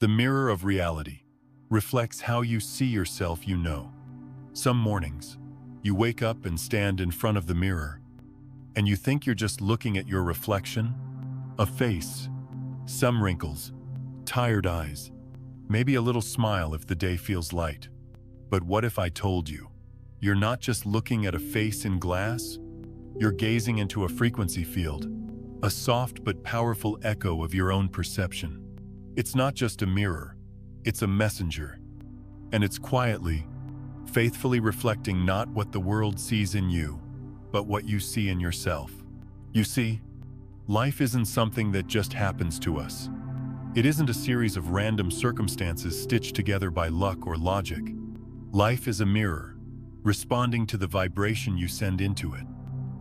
The mirror of reality reflects how you see yourself. Some mornings, you wake up and stand in front of the mirror, and you think you're just looking at your reflection. A face, some wrinkles, tired eyes, maybe a little smile if the day feels light. But what if I told you, you're not just looking at a face in glass? You're gazing into a frequency field, a soft but powerful echo of your own perception. It's not just a mirror, it's a messenger. And it's quietly, faithfully reflecting not what the world sees in you, but what you see in yourself. You see, life isn't something that just happens to us. It isn't a series of random circumstances stitched together by luck or logic. Life is a mirror, responding to the vibration you send into it.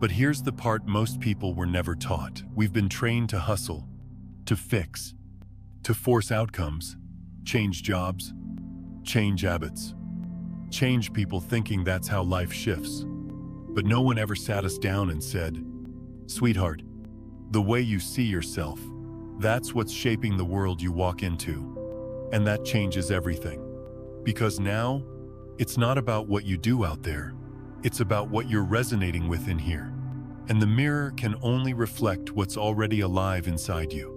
But here's the part most people were never taught. We've been trained to hustle, to fix, to force outcomes, change jobs, change habits, change people, thinking that's how life shifts. But no one ever sat us down and said, "Sweetheart, the way you see yourself, that's what's shaping the world you walk into." And that changes everything. Because now, it's not about what you do out there, it's about what you're resonating with in here. And the mirror can only reflect what's already alive inside you.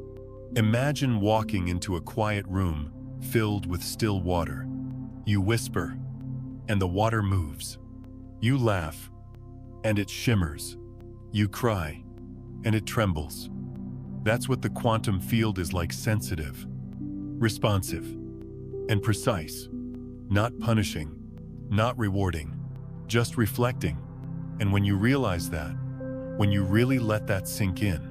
Imagine walking into a quiet room filled with still water. You whisper, and the water moves. You laugh, and it shimmers. You cry, and it trembles. That's what the quantum field is like: sensitive, responsive, and precise. Not punishing, not rewarding, just reflecting. And when you realize that, when you really let that sink in,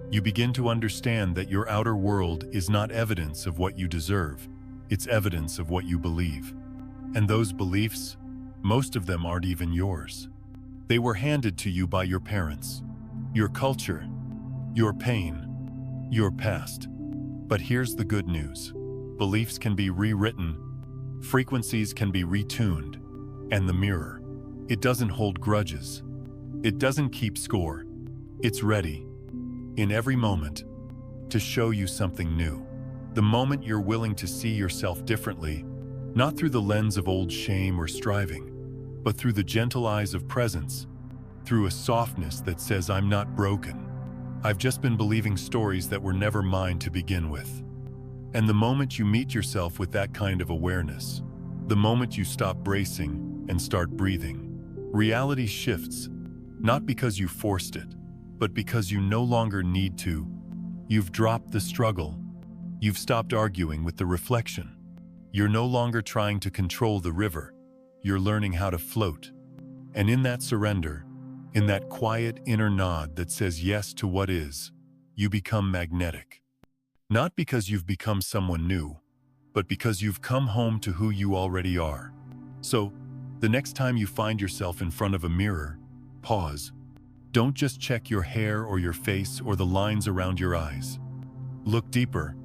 you begin to understand that your outer world is not evidence of what you deserve, it's evidence of what you believe. And those beliefs, most of them aren't even yours. They were handed to you by your parents, your culture, your pain, your past. But here's the good news. Beliefs can be rewritten, frequencies can be retuned, and the mirror, it doesn't hold grudges. It doesn't keep score. It's ready, in every moment, to show you something new. The moment you're willing to see yourself differently, not through the lens of old shame or striving, but through the gentle eyes of presence, through a softness that says, "I'm not broken. I've just been believing stories that were never mine to begin with." And the moment you meet yourself with that kind of awareness, the moment you stop bracing and start breathing, reality shifts, not because you forced it, but because you no longer need to. You've dropped the struggle. You've stopped arguing with the reflection. You're no longer trying to control the river. You're learning how to float. And in that surrender, in that quiet inner nod that says yes to what is, you become magnetic. Not because you've become someone new, but because you've come home to who you already are. So, the next time you find yourself in front of a mirror, pause. Don't just check your hair or your face or the lines around your eyes. Look deeper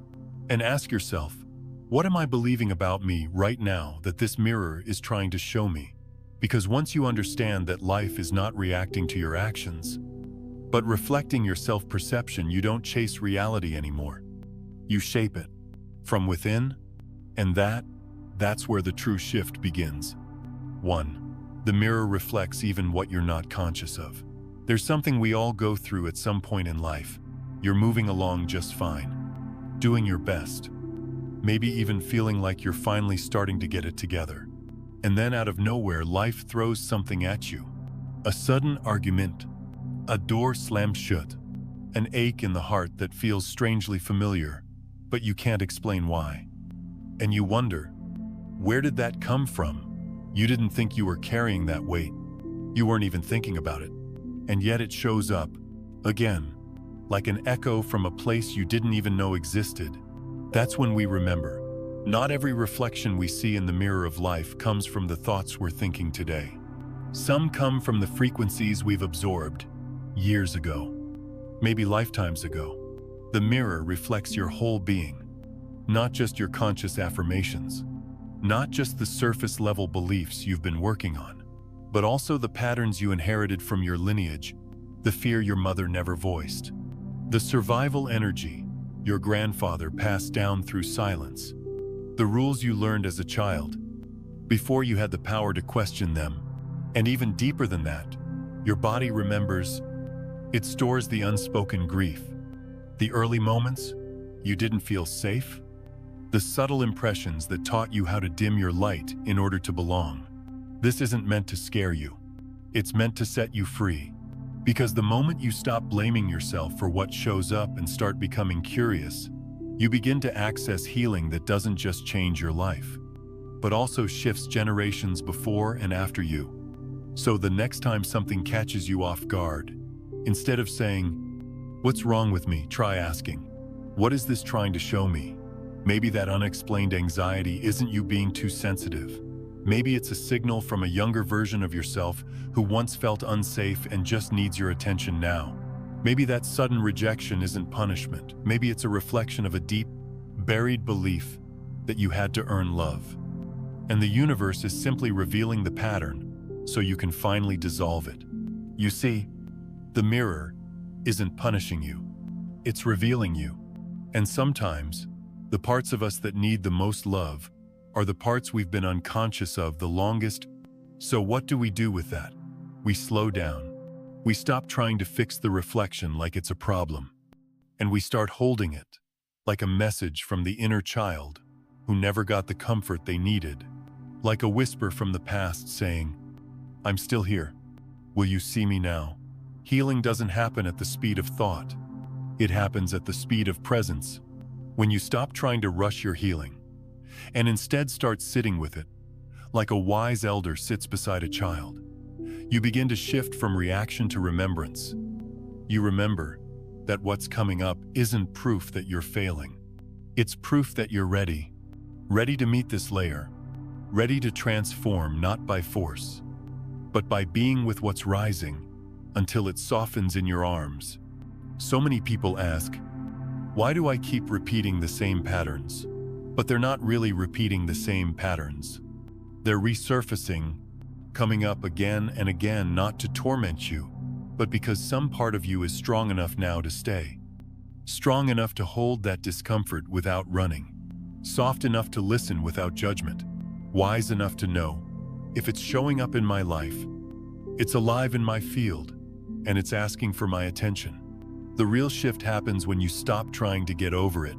and ask yourself, what am I believing about me right now that this mirror is trying to show me? Because once you understand that life is not reacting to your actions, but reflecting your self-perception, you don't chase reality anymore. You shape it from within, and that's where the true shift begins. 1. The mirror reflects even what you're not conscious of. There's something we all go through at some point in life. You're moving along just fine, doing your best, maybe even feeling like you're finally starting to get it together. And then out of nowhere, life throws something at you. A sudden argument, a door slammed shut, an ache in the heart that feels strangely familiar, but you can't explain why. And you wonder, where did that come from? You didn't think you were carrying that weight. You weren't even thinking about it. And yet it shows up, again, like an echo from a place you didn't even know existed. That's when we remember. Not every reflection we see in the mirror of life comes from the thoughts we're thinking today. Some come from the frequencies we've absorbed years ago, maybe lifetimes ago. The mirror reflects your whole being, not just your conscious affirmations, not just the surface-level beliefs you've been working on, but also the patterns you inherited from your lineage, the fear your mother never voiced, the survival energy your grandfather passed down through silence, the rules you learned as a child, before you had the power to question them. And even deeper than that, your body remembers. It stores the unspoken grief, the early moments you didn't feel safe, the subtle impressions that taught you how to dim your light in order to belong. This isn't meant to scare you. It's meant to set you free. Because the moment you stop blaming yourself for what shows up and start becoming curious, you begin to access healing that doesn't just change your life, but also shifts generations before and after you. So the next time something catches you off guard, instead of saying, "What's wrong with me?" try asking, "What is this trying to show me?" Maybe that unexplained anxiety isn't you being too sensitive. Maybe it's a signal from a younger version of yourself who once felt unsafe and just needs your attention now. Maybe that sudden rejection isn't punishment. Maybe it's a reflection of a deep, buried belief that you had to earn love. And the universe is simply revealing the pattern so you can finally dissolve it. You see, the mirror isn't punishing you. It's revealing you. And sometimes, the parts of us that need the most love are the parts we've been unconscious of the longest. So what do we do with that? We slow down. We stop trying to fix the reflection like it's a problem. And we start holding it like a message from the inner child who never got the comfort they needed. Like a whisper from the past saying, "I'm still here. Will you see me now?" Healing doesn't happen at the speed of thought. It happens at the speed of presence. When you stop trying to rush your healing and instead start sitting with it, like a wise elder sits beside a child, you begin to shift from reaction to remembrance. You remember that what's coming up isn't proof that you're failing. It's proof that you're ready. Ready to meet this layer. Ready to transform not by force, but by being with what's rising until it softens in your arms. So many people ask, why do I keep repeating the same patterns? But they're not really repeating the same patterns. They're resurfacing, coming up again and again, not to torment you, but because some part of you is strong enough now to stay. Strong enough to hold that discomfort without running. Soft enough to listen without judgment. Wise enough to know, if it's showing up in my life, it's alive in my field, and it's asking for my attention. The real shift happens when you stop trying to get over it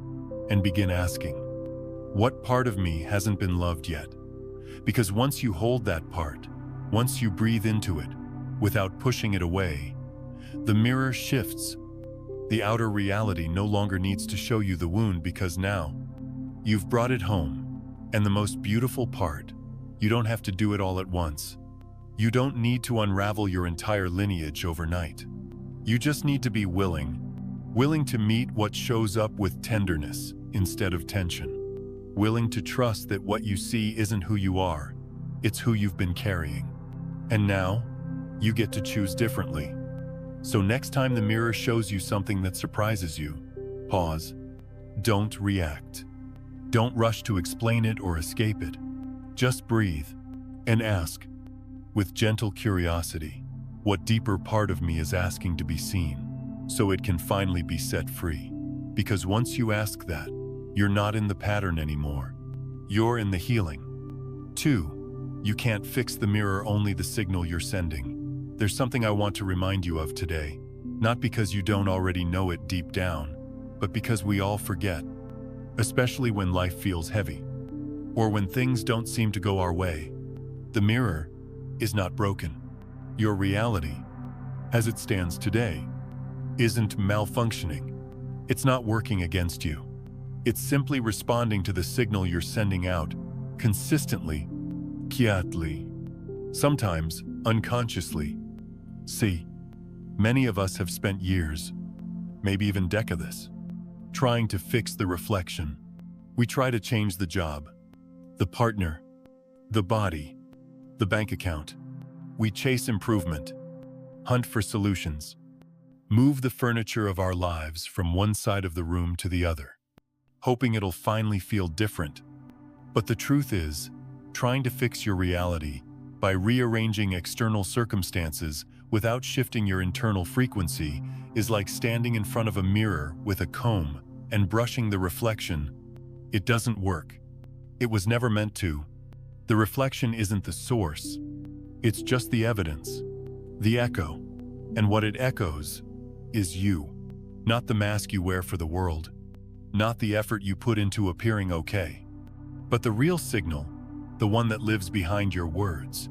and begin asking, what part of me hasn't been loved yet? Because once you hold that part, once you breathe into it, without pushing it away, the mirror shifts. The outer reality no longer needs to show you the wound because now you've brought it home. And the most beautiful part, you don't have to do it all at once. You don't need to unravel your entire lineage overnight. You just need to be willing to meet what shows up with tenderness instead of tension. Willing to trust that what you see isn't who you are, it's who you've been carrying. And now, you get to choose differently. So next time the mirror shows you something that surprises you, pause. Don't react. Don't rush to explain it or escape it. Just breathe and ask, with gentle curiosity, what deeper part of me is asking to be seen, so it can finally be set free. Because once you ask that, you're not in the pattern anymore. You're in the healing. 2. You can't fix the mirror, only the signal you're sending. There's something I want to remind you of today, not because you don't already know it deep down, but because we all forget, especially when life feels heavy, or when things don't seem to go our way. The mirror is not broken. Your reality, as it stands today, isn't malfunctioning. It's not working against you. It's simply responding to the signal you're sending out, consistently, quietly, sometimes unconsciously. See, many of us have spent years, maybe even decades, trying to fix the reflection. We try to change the job, the partner, the body, the bank account. We chase improvement, hunt for solutions, move the furniture of our lives from one side of the room to the other, hoping it'll finally feel different. But the truth is, trying to fix your reality by rearranging external circumstances without shifting your internal frequency is like standing in front of a mirror with a comb and brushing the reflection, it doesn't work. It was never meant to. The reflection isn't the source. It's just the evidence, the echo. And what it echoes is you, not the mask you wear for the world, not the effort you put into appearing okay, but the real signal, the one that lives behind your words,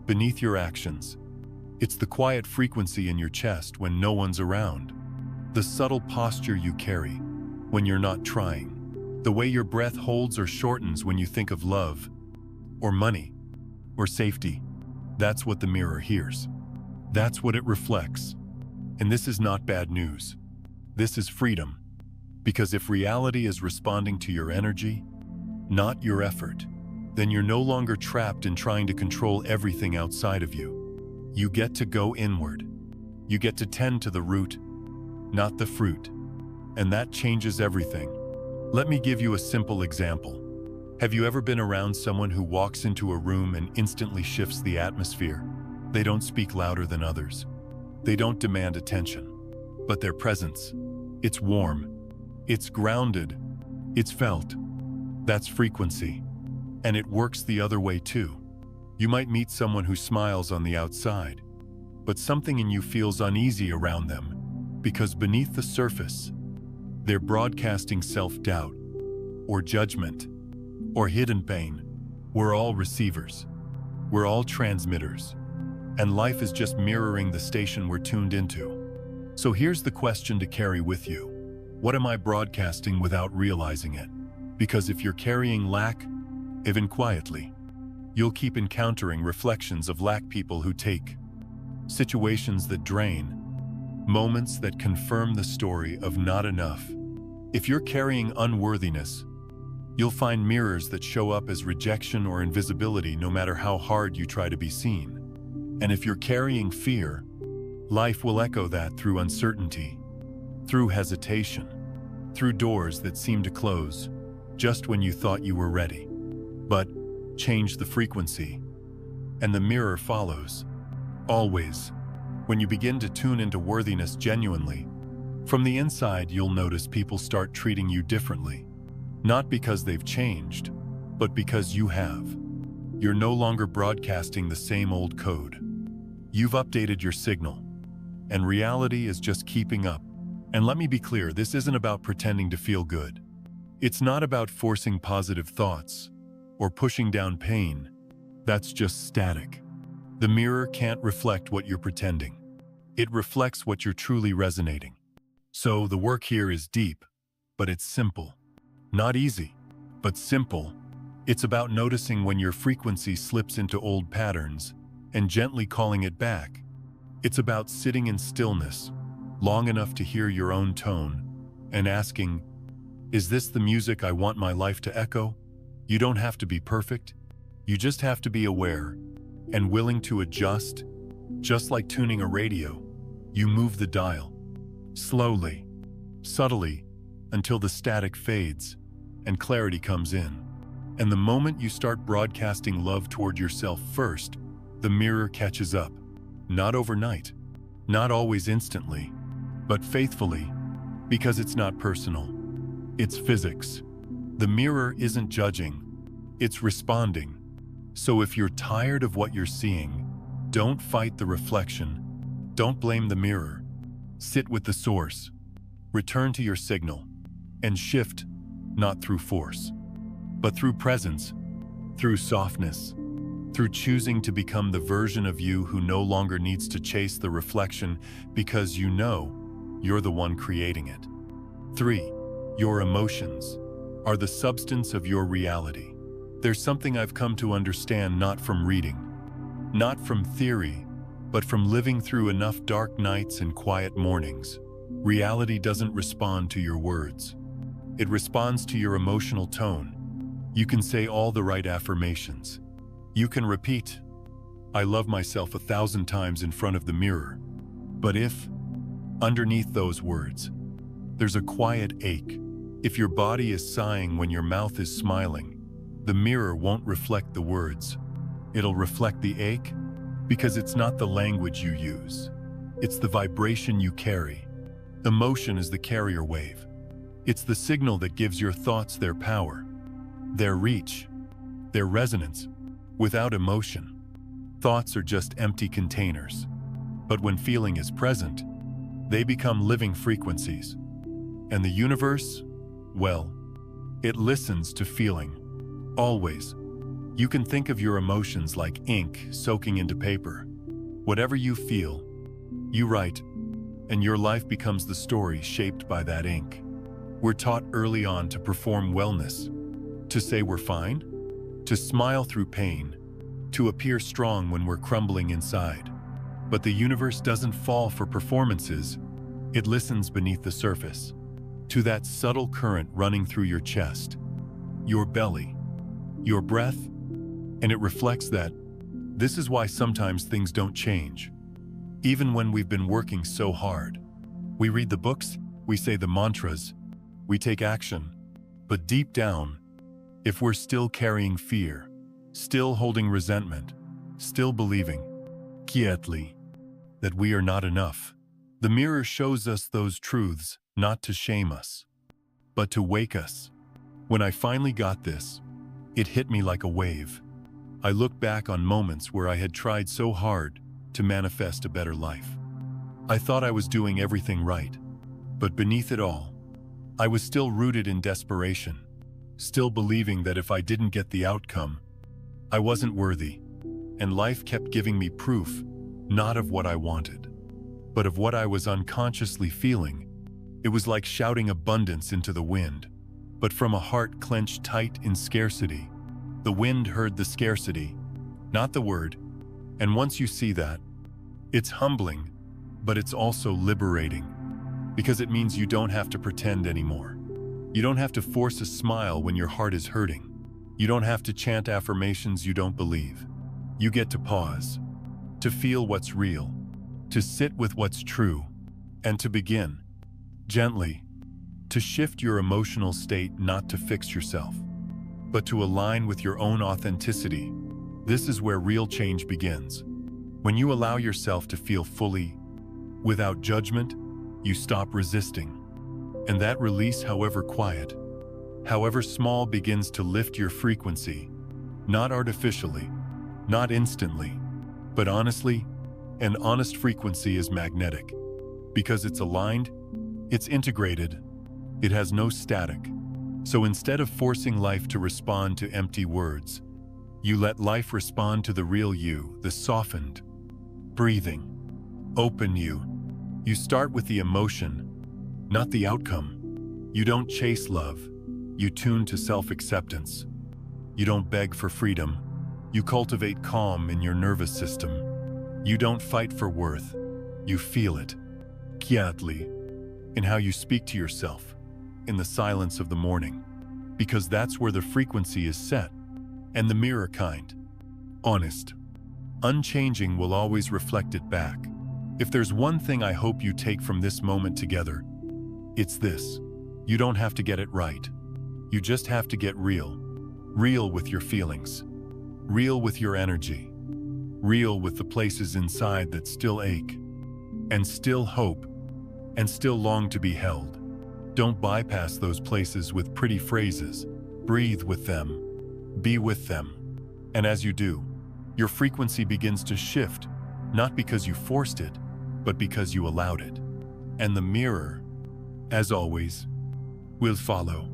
beneath your actions. It's the quiet frequency in your chest when no one's around, the subtle posture you carry when you're not trying, the way your breath holds or shortens when you think of love, or money, or safety. That's what the mirror hears. That's what it reflects. And this is not bad news. This is freedom. Because if reality is responding to your energy, not your effort, then you're no longer trapped in trying to control everything outside of you. You get to go inward. You get to tend to the root, not the fruit. And that changes everything. Let me give you a simple example. Have you ever been around someone who walks into a room and instantly shifts the atmosphere? They don't speak louder than others. They don't demand attention. But their presence, it's warm, it's grounded, it's felt. That's frequency. And it works the other way too. You might meet someone who smiles on the outside, but something in you feels uneasy around them because beneath the surface, they're broadcasting self-doubt or judgment or hidden pain. We're all receivers. We're all transmitters. And life is just mirroring the station we're tuned into. So here's the question to carry with you. What am I broadcasting without realizing it? Because if you're carrying lack, even quietly, you'll keep encountering reflections of lack people who take, situations that drain, moments that confirm the story of not enough. If you're carrying unworthiness, you'll find mirrors that show up as rejection or invisibility no matter how hard you try to be seen. And if you're carrying fear, life will echo that through uncertainty, through hesitation, through doors that seem to close just when you thought you were ready. But change the frequency, and the mirror follows. Always. When you begin to tune into worthiness genuinely, from the inside you'll notice people start treating you differently. Not because they've changed, but because you have. You're no longer broadcasting the same old code. You've updated your signal, and reality is just keeping up. And let me be clear, this isn't about pretending to feel good. It's not about forcing positive thoughts or pushing down pain. That's just static. The mirror can't reflect what you're pretending. It reflects what you're truly resonating. So the work here is deep, but it's simple. Not easy, but simple. It's about noticing when your frequency slips into old patterns and gently calling it back. It's about sitting in stillness long enough to hear your own tone and asking, is this the music I want my life to echo? You don't have to be perfect. You just have to be aware and willing to adjust. Just like tuning a radio, you move the dial slowly, subtly, until the static fades and clarity comes in. And the moment you start broadcasting love toward yourself first, the mirror catches up. Not overnight, not always instantly, but faithfully, because it's not personal. It's physics. The mirror isn't judging, it's responding. So if you're tired of what you're seeing, don't fight the reflection. Don't blame the mirror. Sit with the source. Return to your signal and shift, not through force, but through presence, through softness, through choosing to become the version of you who no longer needs to chase the reflection because you know you're the one creating it. 3. Your emotions are the substance of your reality. There's something I've come to understand not from reading, not from theory, but from living through enough dark nights and quiet mornings. Reality doesn't respond to your words. It responds to your emotional tone. You can say all the right affirmations. You can repeat, I love myself 1,000 times in front of the mirror. But if, underneath those words, there's a quiet ache, if your body is sighing when your mouth is smiling, the mirror won't reflect the words. It'll reflect the ache because it's not the language you use. It's the vibration you carry. Emotion is the carrier wave. It's the signal that gives your thoughts their power, their reach, their resonance. Without emotion, thoughts are just empty containers. But when feeling is present, they become living frequencies. And the universe, well, it listens to feeling. Always. You can think of your emotions like ink soaking into paper. Whatever you feel, you write, and your life becomes the story shaped by that ink. We're taught early on to perform wellness, to say we're fine, to smile through pain, to appear strong when we're crumbling inside. But the universe doesn't fall for performances. It listens beneath the surface, to that subtle current running through your chest, your belly, your breath, and it reflects that. This is why sometimes things don't change. Even when we've been working so hard. We read the books, we say the mantras, we take action. But deep down, if we're still carrying fear, still holding resentment, still believing, quietly, that we are not enough, the mirror shows us those truths not to shame us, but to wake us. When I finally got this, it hit me like a wave. I look back on moments where I had tried so hard to manifest a better life. I thought I was doing everything right, but beneath it all, I was still rooted in desperation, still believing that if I didn't get the outcome, I wasn't worthy, and life kept giving me proof, not of what I wanted, but of what I was unconsciously feeling. It was like shouting abundance into the wind, but from a heart clenched tight in scarcity. The wind heard the scarcity, not the word. And once you see that, it's humbling, but it's also liberating, because it means you don't have to pretend anymore. You don't have to force a smile when your heart is hurting. You don't have to chant affirmations you don't believe. You get to pause, to feel what's real, to sit with what's true, and to begin, gently, to shift your emotional state, not to fix yourself, but to align with your own authenticity. This is where real change begins. When you allow yourself to feel fully, without judgment, you stop resisting. And that release, however quiet, however small, begins to lift your frequency, not artificially, not instantly, but honestly. An honest frequency is magnetic, because it's aligned, it's integrated, it has no static. So instead of forcing life to respond to empty words, you let life respond to the real you, the softened, breathing, open you. You start with the emotion, not the outcome. You don't chase love. You tune to self-acceptance. You don't beg for freedom. You cultivate calm in your nervous system. You don't fight for worth. You feel it, quietly, in how you speak to yourself, in the silence of the morning, because that's where the frequency is set. And the mirror kind, honest, unchanging, will always reflect it back. If there's one thing I hope you take from this moment together, it's this. You don't have to get it right. You just have to get real. Real with your feelings. Real with your energy. Real with the places inside that still ache, and still hope, and still long to be held. Don't bypass those places with pretty phrases. Breathe with them. Be with them. And as you do, your frequency begins to shift, not because you forced it, but because you allowed it. And the mirror, as always, will follow.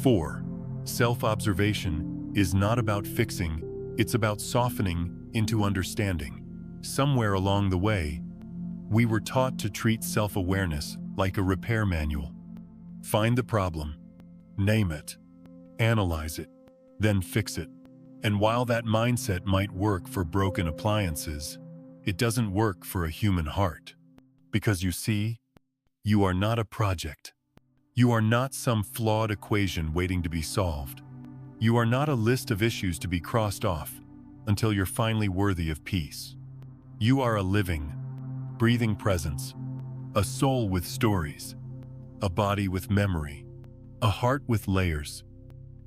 4. Self-observation is not about fixing, it's about softening into understanding. Somewhere along the way, we were taught to treat self-awareness like a repair manual. Find the problem, name it, analyze it, then fix it. And while that mindset might work for broken appliances, it doesn't work for a human heart. Because you see, you are not a project. You are not some flawed equation waiting to be solved. You are not a list of issues to be crossed off until you're finally worthy of peace. You are a living, breathing presence, a soul with stories, a body with memory, a heart with layers,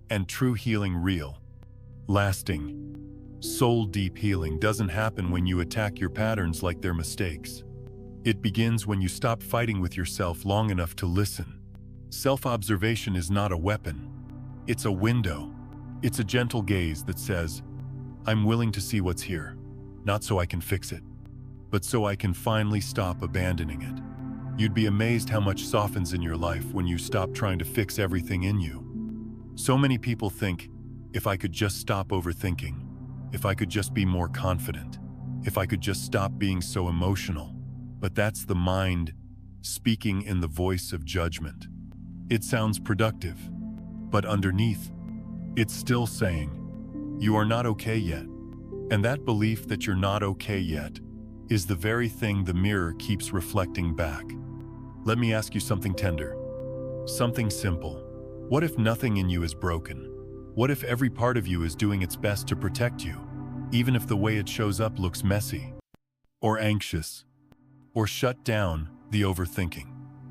and true healing, real, lasting, soul-deep healing doesn't happen when you attack your patterns like they're mistakes. It begins when you stop fighting with yourself long enough to listen, Self-observation is not a weapon. It's a window. It's a gentle gaze that says, I'm willing to see what's here, not so I can fix it, but so I can finally stop abandoning it. You'd be amazed how much softens in your life when you stop trying to fix everything in you. So many people think, if I could just stop overthinking, if I could just be more confident, if I could just stop being so emotional. But that's the mind speaking in the voice of judgment. It sounds productive, but underneath, it's still saying, you are not okay yet. And that belief that you're not okay yet is the very thing the mirror keeps reflecting back. Let me ask you something tender, something simple. What if nothing in you is broken? What if every part of you is doing its best to protect you, even if the way it shows up looks messy, or anxious, or shut down the overthinking?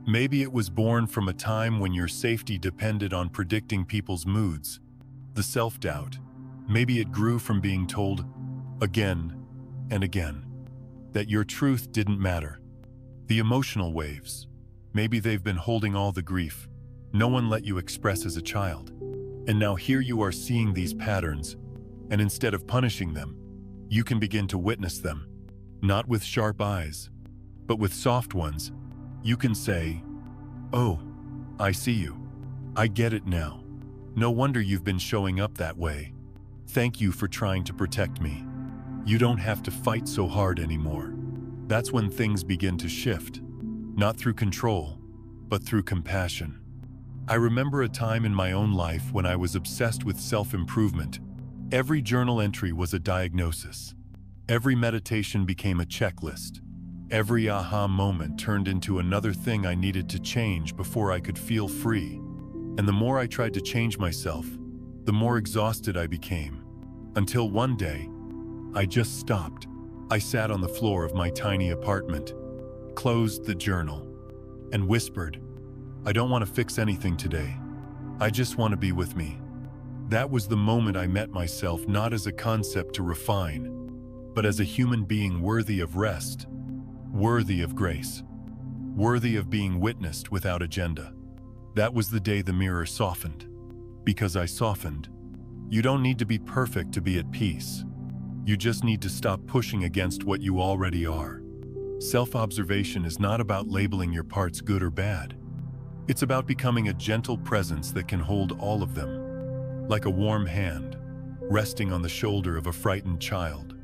Maybe it was born from a time when your safety depended on predicting people's moods, the self-doubt. Maybe it grew from being told again and again that your truth didn't matter. The emotional waves, maybe they've been holding all the grief no one let you express as a child. And now here you are seeing these patterns, and instead of punishing them, you can begin to witness them, not with sharp eyes, but with soft ones. You can say, oh, I see you. I get it now. No wonder you've been showing up that way. Thank you for trying to protect me. You don't have to fight so hard anymore. That's when things begin to shift, not through control, but through compassion. I remember a time in my own life when I was obsessed with self-improvement. Every journal entry was a diagnosis. Every meditation became a checklist. Every aha moment turned into another thing I needed to change before I could feel free. And the more I tried to change myself, the more exhausted I became. Until one day, I just stopped. I sat on the floor of my tiny apartment, closed the journal, and whispered, I don't want to fix anything today. I just want to be with me. That was the moment I met myself, not as a concept to refine, but as a human being worthy of rest, worthy of grace, worthy of being witnessed without agenda. That was the day the mirror softened. Because I softened. You don't need to be perfect to be at peace. You just need to stop pushing against what you already are. Self-observation is not about labeling your parts good or bad. It's about becoming a gentle presence that can hold all of them, like a warm hand, resting on the shoulder of a frightened child.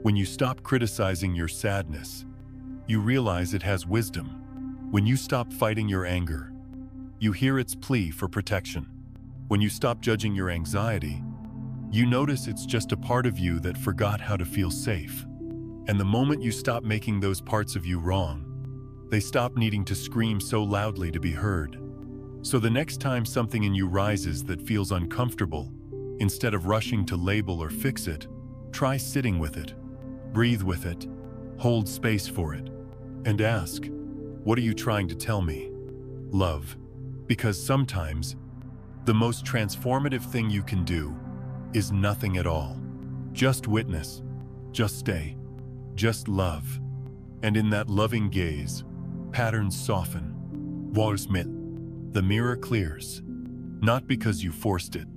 When you stop criticizing your sadness, you realize it has wisdom. When you stop fighting your anger, you hear its plea for protection. When you stop judging your anxiety, you notice it's just a part of you that forgot how to feel safe. And the moment you stop making those parts of you wrong, they stop needing to scream so loudly to be heard. So the next time something in you rises that feels uncomfortable, instead of rushing to label or fix it, try sitting with it, breathe with it, hold space for it, and ask, what are you trying to tell me? Love. Because sometimes, the most transformative thing you can do is nothing at all. Just witness, just stay, just love. And in that loving gaze, patterns soften. The mirror clears, not because you forced it,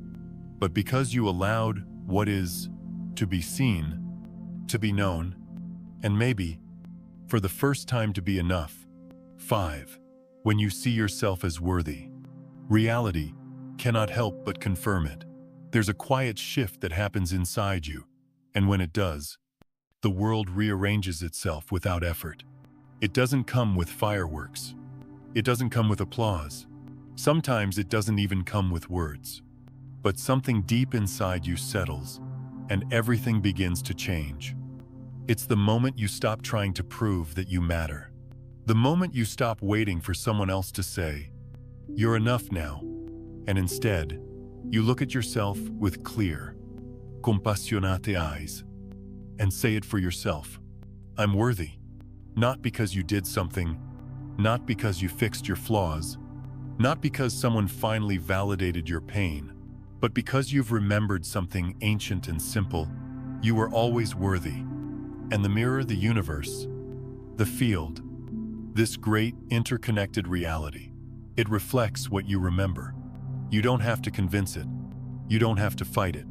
but because you allowed what is to be seen, to be known, and maybe, for the first time, to be enough. 5. When you see yourself as worthy, reality cannot help but confirm it. There's a quiet shift that happens inside you, and when it does, the world rearranges itself without effort. It doesn't come with fireworks. It doesn't come with applause. Sometimes it doesn't even come with words. But something deep inside you settles, and everything begins to change. It's the moment you stop trying to prove that you matter. The moment you stop waiting for someone else to say, you're enough now, and instead, you look at yourself with clear, compassionate eyes, and say it for yourself. I'm worthy. Not because you did something, not because you fixed your flaws, not because someone finally validated your pain, but because you've remembered something ancient and simple. You were always worthy. And the mirror, the universe, the field, this great interconnected reality, It reflects what you remember. You don't have to convince it. You don't have to fight it.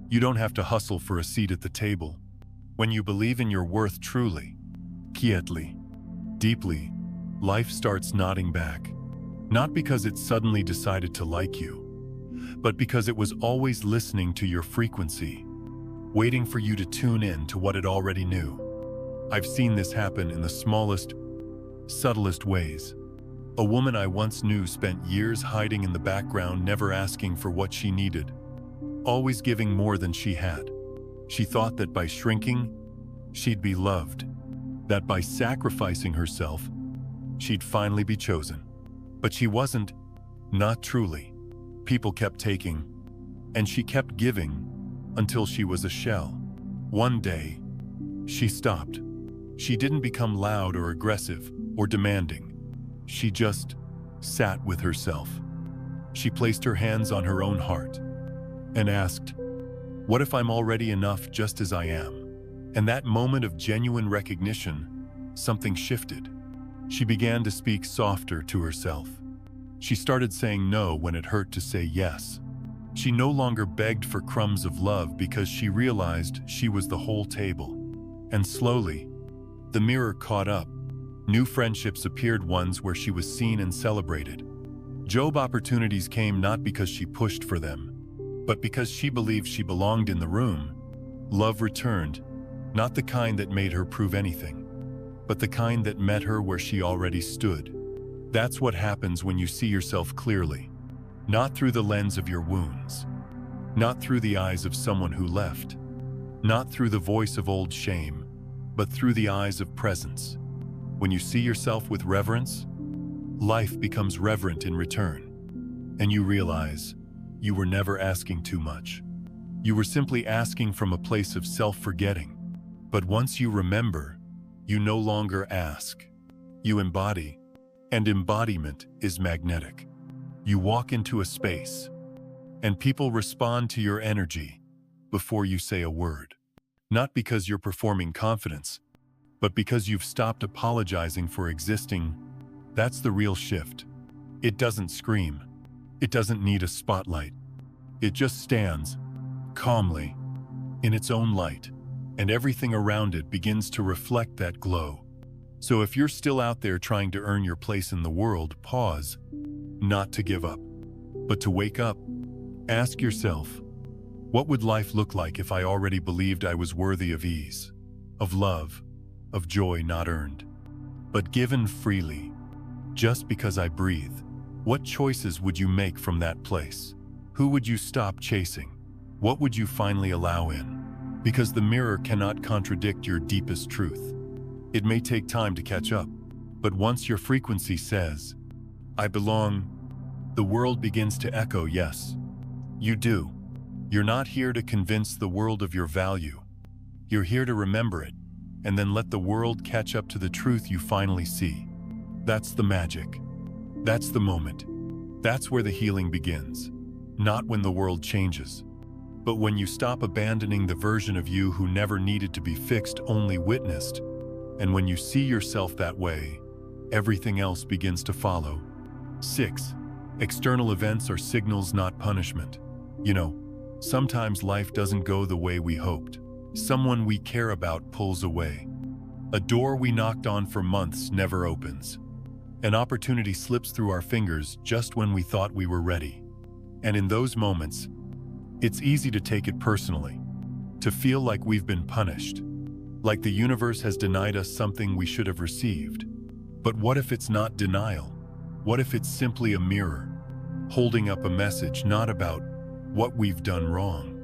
You don't have to hustle for a seat at the table. When you believe in your worth truly, quietly, deeply, life starts nodding back. Not because it suddenly decided to like you, but because it was always listening to your frequency, waiting for you to tune in to what it already knew. I've seen this happen in the smallest, subtlest ways. A woman I once knew spent years hiding in the background, never asking for what she needed, always giving more than she had. She thought that by shrinking, she'd be loved, that by sacrificing herself, she'd finally be chosen. But she wasn't, not truly. People kept taking, and she kept giving until she was a shell. One day, she stopped. She didn't become loud or aggressive or demanding. She just sat with herself. She placed her hands on her own heart and asked, "What if I'm already enough just as I am?" And that moment of genuine recognition, something shifted. She began to speak softer to herself. She started saying no when it hurt to say yes. She no longer begged for crumbs of love because she realized she was the whole table. And slowly, the mirror caught up. New friendships appeared, ones where she was seen and celebrated. Job opportunities came not because she pushed for them, but because she believed she belonged in the room. Love returned, not the kind that made her prove anything, but the kind that met her where she already stood. That's what happens when you see yourself clearly, not through the lens of your wounds, not through the eyes of someone who left, not through the voice of old shame, but through the eyes of presence. When you see yourself with reverence, life becomes reverent in return, and you realize you were never asking too much. You were simply asking from a place of self-forgetting. But once you remember, you no longer ask. You embody, and embodiment is magnetic. You walk into a space, and people respond to your energy before you say a word. Not because you're performing confidence, but because you've stopped apologizing for existing. That's the real shift. It doesn't scream. It doesn't need a spotlight. It just stands, calmly, in its own light, and everything around it begins to reflect that glow. So if you're still out there trying to earn your place in the world, pause, not to give up, but to wake up. Ask yourself, what would life look like if I already believed I was worthy of ease, of love, of joy not earned, but given freely, just because I breathe? What choices would you make from that place? Who would you stop chasing? What would you finally allow in? Because the mirror cannot contradict your deepest truth. It may take time to catch up, but once your frequency says, "I belong," the world begins to echo, yes, you do. You're not here to convince the world of your value. You're here to remember it, and then let the world catch up to the truth you finally see. That's the magic. That's the moment. That's where the healing begins. Not when the world changes, but when you stop abandoning the version of you who never needed to be fixed, only witnessed. And when you see yourself that way, everything else begins to follow. 6. External events are signals, not punishment. Sometimes life doesn't go the way we hoped. Someone we care about pulls away. A door we knocked on for months never opens. An opportunity slips through our fingers just when we thought we were ready. And in those moments, it's easy to take it personally, to feel like we've been punished, like the universe has denied us something we should have received. But what if it's not denial? What if it's simply a mirror, holding up a message not about what we've done wrong,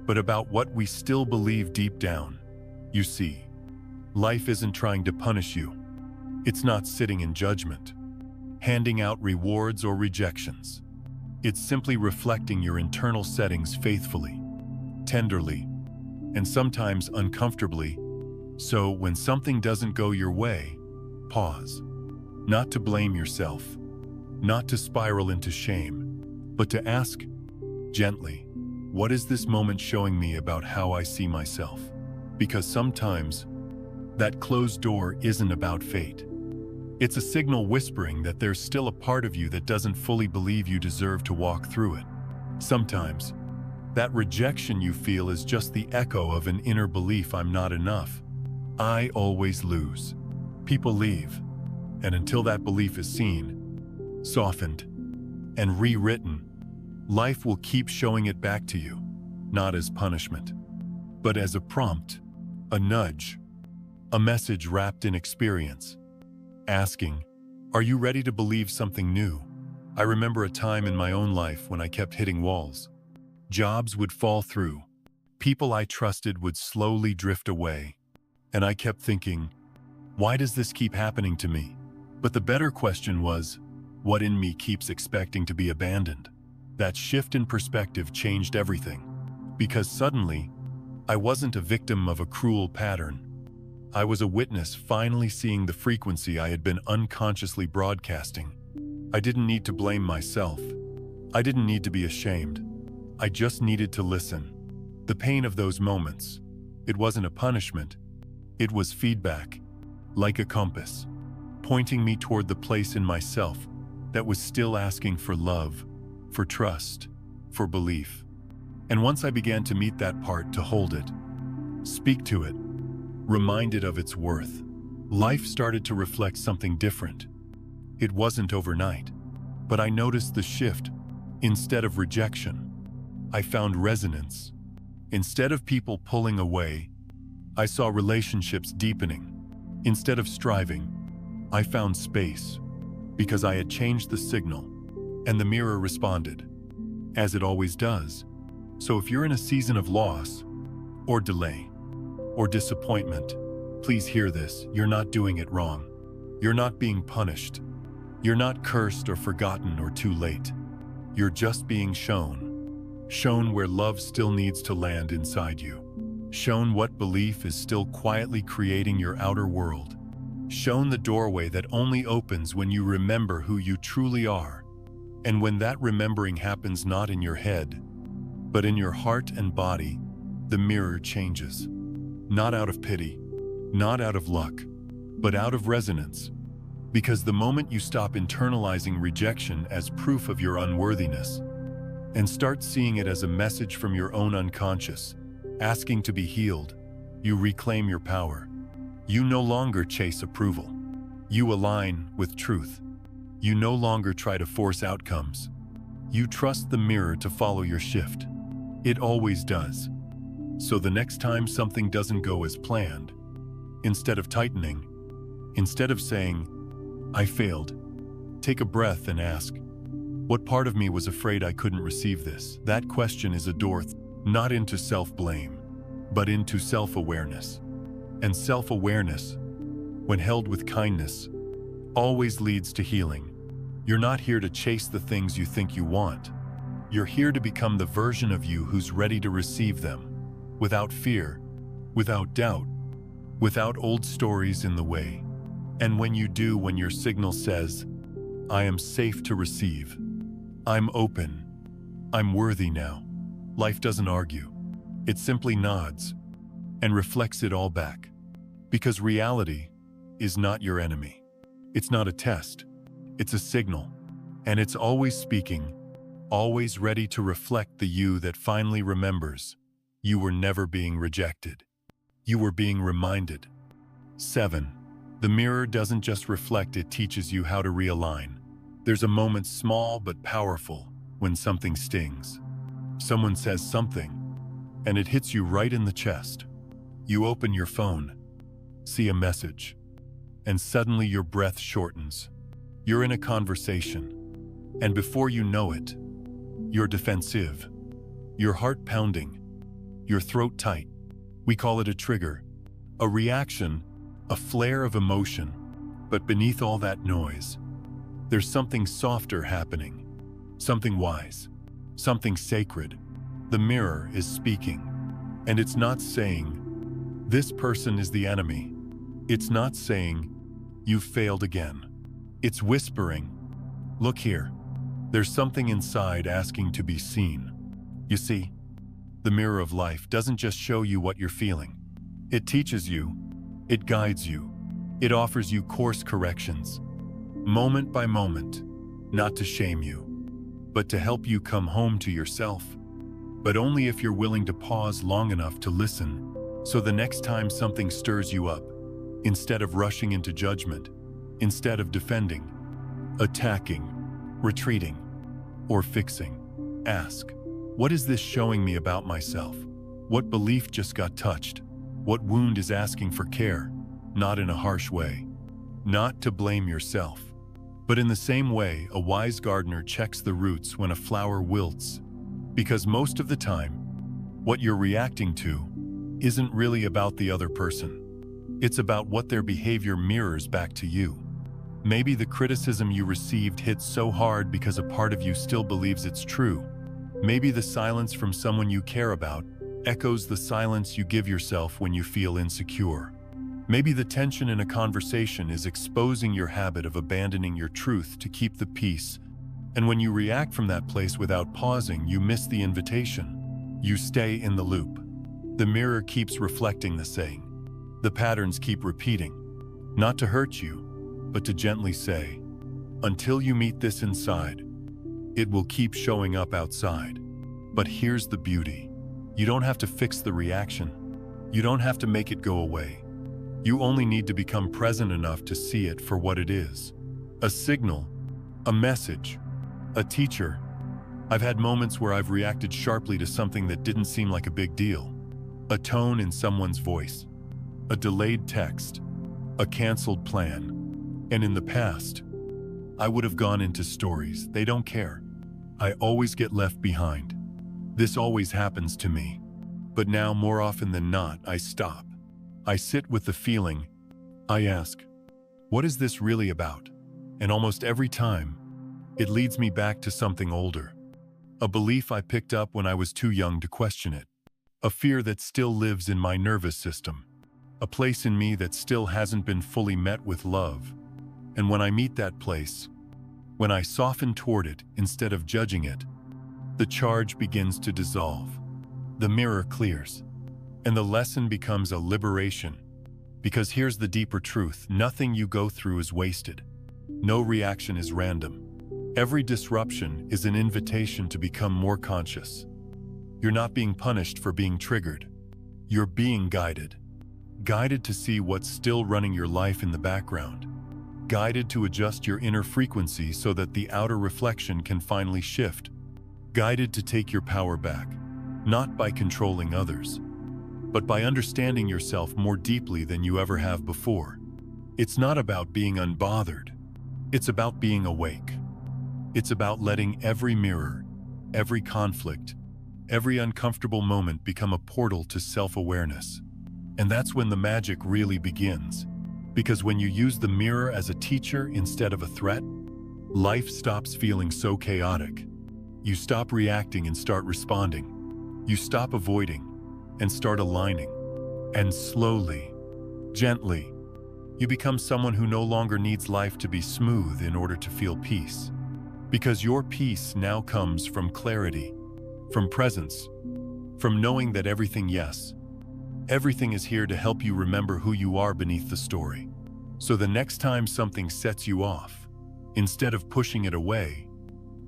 but about what we still believe deep down? You see, life isn't trying to punish you. It's not sitting in judgment, handing out rewards or rejections. It's simply reflecting your internal settings faithfully, tenderly, and sometimes uncomfortably. So when something doesn't go your way, pause. Not to blame yourself, not to spiral into shame, but to ask gently, what is this moment showing me about how I see myself? Because sometimes that closed door isn't about fate. It's a signal whispering that there's still a part of you that doesn't fully believe you deserve to walk through it. Sometimes, that rejection you feel is just the echo of an inner belief: I'm not enough. I always lose. People leave, and until that belief is seen, softened, and rewritten, life will keep showing it back to you, not as punishment, but as a prompt, a nudge, a message wrapped in experience, asking, are you ready to believe something new? I remember a time in my own life when I kept hitting walls. Jobs would fall through, people I trusted would slowly drift away, and I kept thinking, why does this keep happening to me? But the better question was, what in me keeps expecting to be abandoned? That shift in perspective changed everything, because suddenly, I wasn't a victim of a cruel pattern. I was a witness finally seeing the frequency I had been unconsciously broadcasting. I didn't need to blame myself. I didn't need to be ashamed. I just needed to listen. The pain of those moments, it wasn't a punishment. It was feedback, like a compass, pointing me toward the place in myself that was still asking for love, for trust, for belief. And once I began to meet that part, to hold it, speak to it, remind it of its worth, life started to reflect something different. It wasn't overnight, but I noticed the shift. Instead of rejection, I found resonance. Instead of people pulling away, I saw relationships deepening. Instead of striving, I found space, because I had changed the signal, and the mirror responded, as it always does. So if you're in a season of loss, or delay, or disappointment, please hear this: you're not doing it wrong. You're not being punished. You're not cursed or forgotten or too late. You're just being shown where love still needs to land inside you. Shown what belief is still quietly creating your outer world. Shown the doorway that only opens when you remember who you truly are. And when that remembering happens not in your head, but in your heart and body, the mirror changes. Not out of pity, not out of luck, but out of resonance. Because the moment you stop internalizing rejection as proof of your unworthiness, and start seeing it as a message from your own unconscious, asking to be healed, you reclaim your power. You no longer chase approval. You align with truth. You no longer try to force outcomes. You trust the mirror to follow your shift. It always does. So the next time something doesn't go as planned, instead of tightening, instead of saying, I failed, take a breath and ask, what part of me was afraid I couldn't receive this? That question is a door not into self-blame, but into self-awareness. And self-awareness, when held with kindness, always leads to healing. You're not here to chase the things you think you want. You're here to become the version of you who's ready to receive them, without fear, without doubt, without old stories in the way. And when you do, when your signal says, I am safe to receive, I'm open, I'm worthy now, life doesn't argue. It simply nods and reflects it all back. Because reality is not your enemy. It's not a test, it's a signal. And it's always speaking, always ready to reflect the you that finally remembers you were never being rejected. You were being reminded. 7. The mirror doesn't just reflect, it teaches you how to realign. There's a moment, small but powerful, when something stings. Someone says something, and it hits you right in the chest. You open your phone, see a message, and suddenly your breath shortens. You're in a conversation, and before you know it, you're defensive, your heart pounding, your throat tight. We call it a trigger, a reaction, a flare of emotion. But beneath all that noise, there's something softer happening, something wise, something sacred. The mirror is speaking, and it's not saying, this person is the enemy. It's not saying, you've failed again. It's whispering, look here, there's something inside asking to be seen. You see, the mirror of life doesn't just show you what you're feeling. It teaches you, it guides you, it offers you course corrections. moment by moment, not to shame you, but to help you come home to yourself. But only if you're willing to pause long enough to listen, so the next time something stirs you up, instead of rushing into judgment, instead of defending, attacking, retreating, or fixing, ask, what is this showing me about myself? What belief just got touched? What wound is asking for care? Not in a harsh way. Not to blame yourself. But in the same way, a wise gardener checks the roots when a flower wilts. Because most of the time, what you're reacting to isn't really about the other person. It's about what their behavior mirrors back to you. Maybe the criticism you received hit so hard because a part of you still believes it's true. Maybe the silence from someone you care about echoes the silence you give yourself when you feel insecure. Maybe the tension in a conversation is exposing your habit of abandoning your truth to keep the peace, and when you react from that place without pausing, you miss the invitation. You stay in the loop. The mirror keeps reflecting the same. The patterns keep repeating, not to hurt you, but to gently say, until you meet this inside, it will keep showing up outside. But here's the beauty. You don't have to fix the reaction. You don't have to make it go away. You only need to become present enough to see it for what it is. A signal, a message, a teacher. I've had moments where I've reacted sharply to something that didn't seem like a big deal. A tone in someone's voice, a delayed text, a canceled plan. And in the past, I would have gone into stories. They don't care. I always get left behind. This always happens to me. But now, more often than not, I stop. I sit with the feeling. I ask, what is this really about? And almost every time, it leads me back to something older. A belief I picked up when I was too young to question it. A fear that still lives in my nervous system. A place in me that still hasn't been fully met with love. And when I meet that place, when I soften toward it instead of judging it, the charge begins to dissolve. The mirror clears. And the lesson becomes a liberation. Because here's the deeper truth. Nothing you go through is wasted. No reaction is random. Every disruption is an invitation to become more conscious. You're not being punished for being triggered. You're being guided. Guided to see what's still running your life in the background. Guided to adjust your inner frequency so that the outer reflection can finally shift. Guided to take your power back. Not by controlling others, but by understanding yourself more deeply than you ever have before. It's not about being unbothered. It's about being awake. It's about letting every mirror, every conflict, every uncomfortable moment become a portal to self-awareness. And that's when the magic really begins. Because when you use the mirror as a teacher instead of a threat, life stops feeling so chaotic. You stop reacting and start responding. You stop avoiding and start aligning. And slowly, gently, you become someone who no longer needs life to be smooth in order to feel peace. Because your peace now comes from clarity, from presence, from knowing that everything is here to help you remember who you are beneath the story. So the next time something sets you off, instead of pushing it away,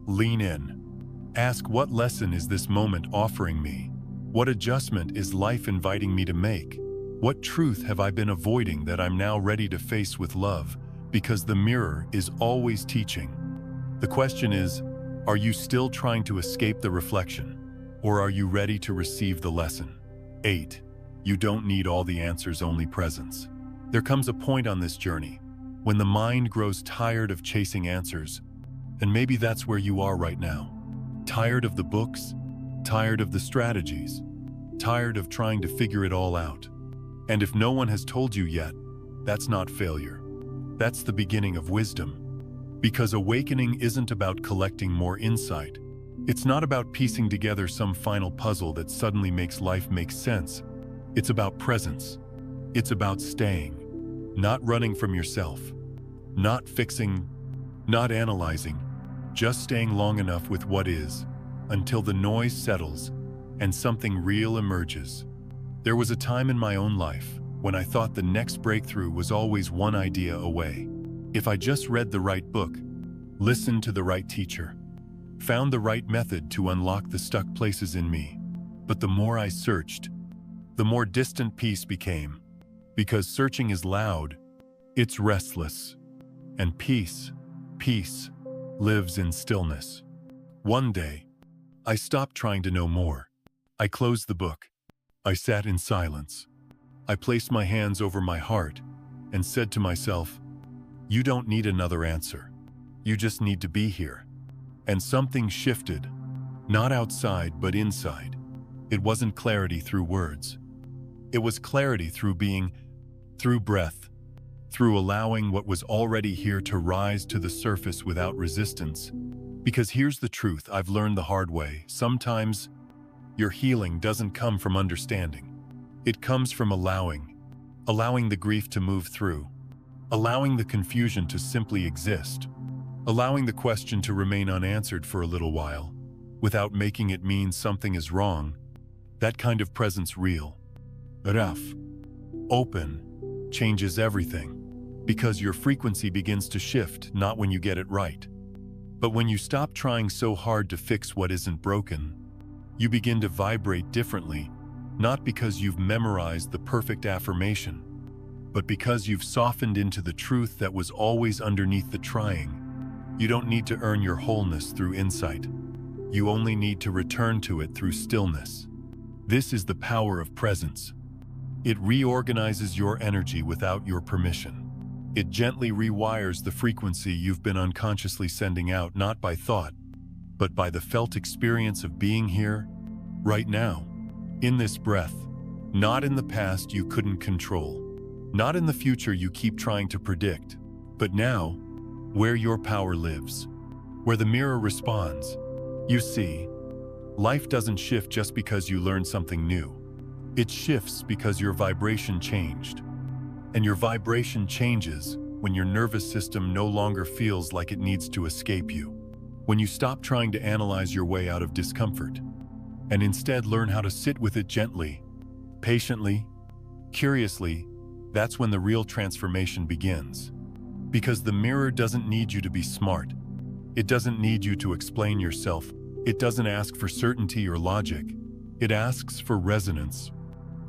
lean in. Ask, what lesson is this moment offering me? What adjustment is life inviting me to make? What truth have I been avoiding that I'm now ready to face with love? Because the mirror is always teaching. The question is, are you still trying to escape the reflection? Or are you ready to receive the lesson? 8. You don't need all the answers, only presence. There comes a point on this journey when the mind grows tired of chasing answers, and maybe that's where you are right now. Tired of the books, tired of the strategies, tired of trying to figure it all out. And if no one has told you yet, that's not failure. That's the beginning of wisdom. Because awakening isn't about collecting more insight. It's not about piecing together some final puzzle that suddenly makes life make sense. It's about presence. It's about staying, not running from yourself, not fixing, not analyzing, just staying long enough with what is, until the noise settles and something real emerges. There was a time in my own life when I thought the next breakthrough was always one idea away. If I just read the right book, listened to the right teacher, found the right method to unlock the stuck places in me. But the more I searched, the more distant peace became. Because searching is loud, it's restless. And peace lives in stillness. One day, I stopped trying to know more. I closed the book. I sat in silence. I placed my hands over my heart and said to myself, "You don't need another answer. You just need to be here." And something shifted, not outside but inside. It wasn't clarity through words. It was clarity through being, through breath, through allowing what was already here to rise to the surface without resistance. Because here's the truth I've learned the hard way. Sometimes your healing doesn't come from understanding. It comes from allowing the grief to move through, allowing the confusion to simply exist, allowing the question to remain unanswered for a little while, without making it mean something is wrong. That kind of presence real, rough, open, changes everything. Because your frequency begins to shift, not when you get it right, but when you stop trying so hard to fix what isn't broken. You begin to vibrate differently, not because you've memorized the perfect affirmation, but because you've softened into the truth that was always underneath the trying. You don't need to earn your wholeness through insight. You only need to return to it through stillness. This is the power of presence. It reorganizes your energy without your permission. It gently rewires the frequency you've been unconsciously sending out, not by thought, but by the felt experience of being here, right now, in this breath, not in the past you couldn't control, not in the future you keep trying to predict, but now, where your power lives, where the mirror responds. You see, life doesn't shift just because you learn something new. It shifts because your vibration changed. And your vibration changes when your nervous system no longer feels like it needs to escape you. When you stop trying to analyze your way out of discomfort, and instead learn how to sit with it gently, patiently, curiously, that's when the real transformation begins. Because the mirror doesn't need you to be smart. It doesn't need you to explain yourself. It doesn't ask for certainty or logic. It asks for resonance.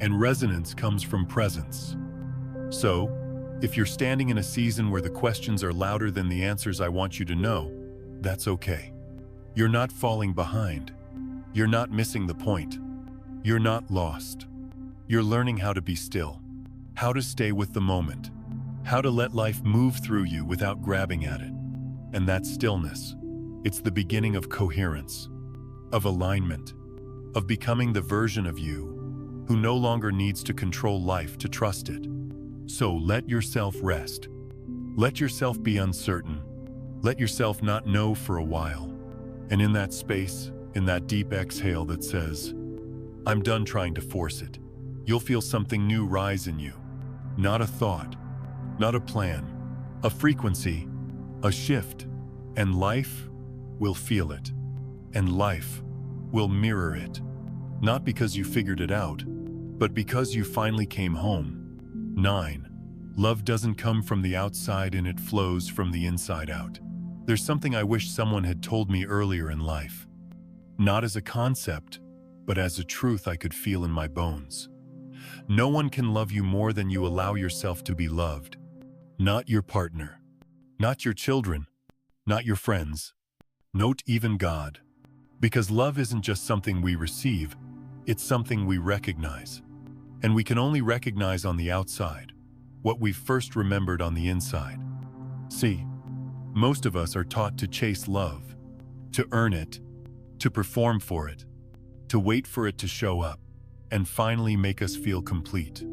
And resonance comes from presence. So, if you're standing in a season where the questions are louder than the answers, I want you to know, that's okay. You're not falling behind. You're not missing the point. You're not lost. You're learning how to be still, how to stay with the moment, how to let life move through you without grabbing at it. And that stillness, it's the beginning of coherence, of alignment, of becoming the version of you who no longer needs to control life to trust it. So let yourself rest. Let yourself be uncertain. Let yourself not know for a while. And in that space, in that deep exhale that says, "I'm done trying to force it," you'll feel something new rise in you. Not a thought, not a plan, a frequency, a shift. And life will feel it. And life will mirror it. Not because you figured it out, but because you finally came home. 9. Love doesn't come from the outside, and it flows from the inside out. There's something I wish someone had told me earlier in life. Not as a concept, but as a truth I could feel in my bones. No one can love you more than you allow yourself to be loved. Not your partner, not your children, not your friends, not even God. Because love isn't just something we receive, it's something we recognize. And we can only recognize on the outside what we've first remembered on the inside. See, most of us are taught to chase love, to earn it, to perform for it, to wait for it to show up, and finally make us feel complete.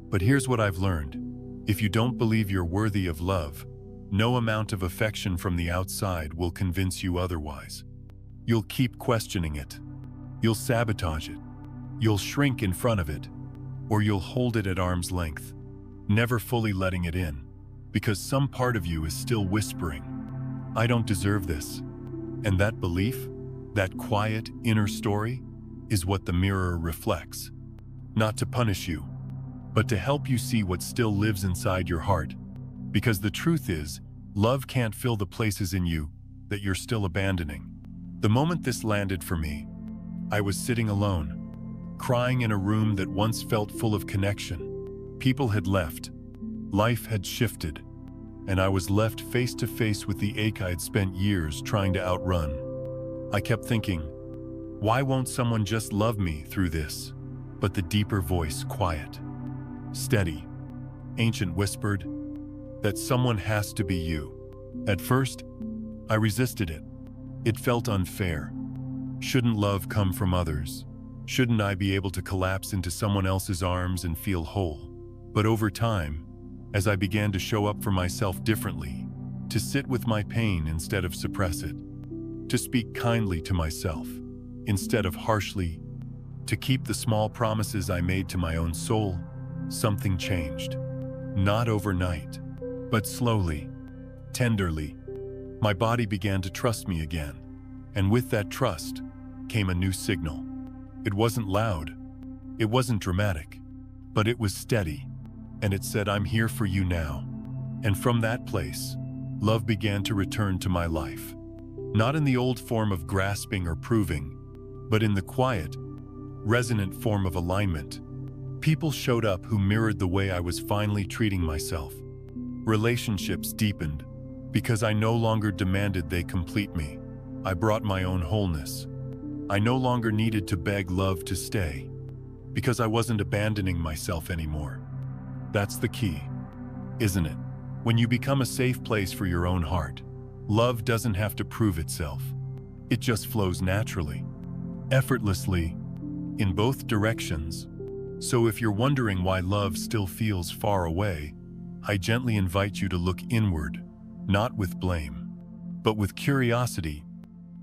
But here's what I've learned. If you don't believe you're worthy of love, no amount of affection from the outside will convince you otherwise. You'll keep questioning it. You'll sabotage it. You'll shrink in front of it. Or you'll hold it at arm's length, never fully letting it in, because some part of you is still whispering, "I don't deserve this." And that belief, that quiet inner story, is what the mirror reflects. Not to punish you, but to help you see what still lives inside your heart. Because the truth is, Love can't fill the places in you that you're still abandoning. The moment this landed for me, I was sitting alone, crying in a room that once felt full of connection. People had left, life had shifted, and I was left face to face with the ache I'd spent years trying to outrun. I kept thinking, why won't someone just love me through this? But the deeper voice, quiet, steady, ancient, whispered that someone has to be you. At first, I resisted it. It felt unfair. Shouldn't love come from others? Shouldn't I be able to collapse into someone else's arms and feel whole? But over time, as I began to show up for myself differently, to sit with my pain instead of suppress it, to speak kindly to myself instead of harshly, to keep the small promises I made to my own soul, something changed. Not overnight, but slowly, tenderly. My body began to trust me again, and with that trust came a new signal. It wasn't loud, it wasn't dramatic, but it was steady, and it said, I'm here for you now. And from that place, love began to return to my life. Not in the old form of grasping or proving, but in the quiet, resonant form of alignment. People showed up who mirrored the way I was finally treating myself. Relationships deepened because I no longer demanded they complete me. I brought my own wholeness. I no longer needed to beg love to stay because I wasn't abandoning myself anymore. That's the key, isn't it? When you become a safe place for your own heart, love doesn't have to prove itself. It just flows naturally, effortlessly, in both directions. So if you're wondering why love still feels far away, I gently invite you to look inward, not with blame, but with curiosity.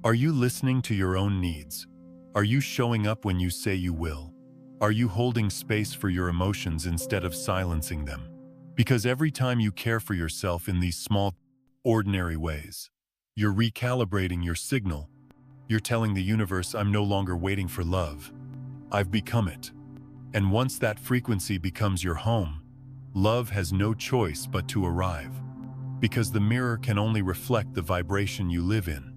Are you listening to your own needs? Are you showing up when you say you will? Are you holding space for your emotions instead of silencing them? Because every time you care for yourself in these small, ordinary ways, you're recalibrating your signal. You're telling the universe, I'm no longer waiting for love. I've become it. And once that frequency becomes your home, love has no choice but to arrive. Because the mirror can only reflect the vibration you live in.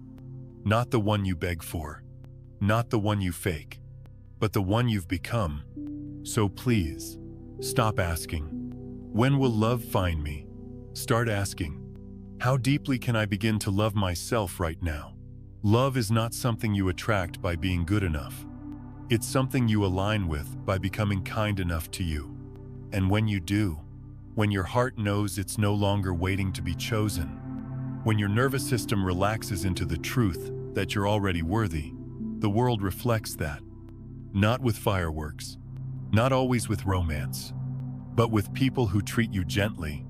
Not the one you beg for. Not the one you fake. But the one you've become. So please, stop asking, when will love find me? Start asking, how deeply can I begin to love myself right now? Love is not something you attract by being good enough. It's something you align with by becoming kind enough to you. And when you do, when your heart knows it's no longer waiting to be chosen, when your nervous system relaxes into the truth that you're already worthy, the world reflects that. Not with fireworks, not always with romance, but with people who treat you gently,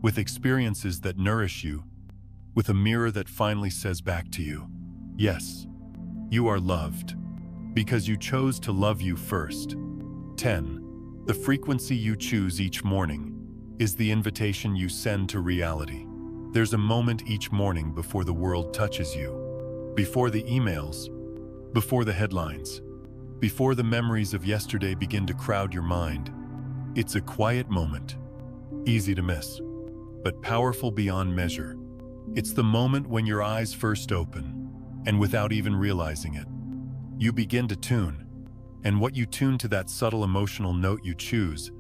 with experiences that nourish you, with a mirror that finally says back to you, yes, you are loved, because you chose to love you first. 10. The frequency you choose each morning is the invitation you send to reality. There's a moment each morning before the world touches you, before the emails, before the headlines, before the memories of yesterday begin to crowd your mind. It's a quiet moment, easy to miss, but powerful beyond measure. It's the moment when your eyes first open, and without even realizing it, you begin to tune. And what you tune to, that subtle emotional note you choose,